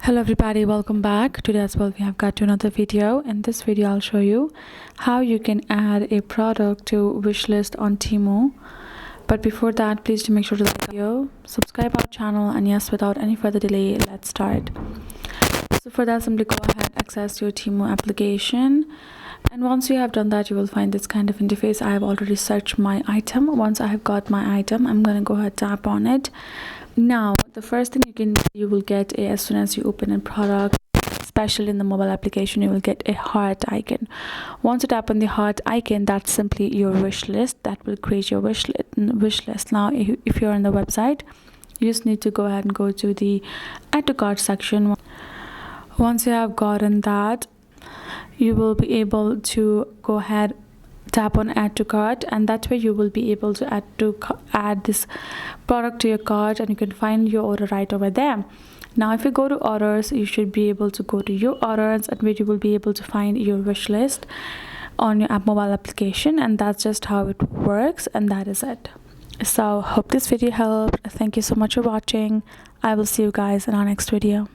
Hello everybody, welcome back. Today as well we have got to another video. In this video I'll show you how you can add a product to wishlist on Temu. But before that, please do make sure to like the video, subscribe our channel, and yes, without any further delay, let's start. So for that, simply go ahead, access your Temu application, and once you have done that, you will find this kind of interface. I have already searched my item. Once I have got my item, I'm going to go ahead, tap on it. Now the first thing you will get as soon as you open a product, especially in the mobile application, you will get a heart icon. Once you tap on the heart icon, that's simply your wish list. That will create your wish list. Now if you're on the website, you just need to go ahead and go to the add to cart section. Once you have gotten that, you will be able to go ahead, tap on add to cart, and that way you will be able to add this product to your cart, and you can find your order right over there. Now if you go to orders, you should be able to go to your orders, and where you will be able to find your wish list on your mobile application, and that's just how it works, and that is it. So hope this video helped. Thank you so much for watching. I will see you guys in our next video.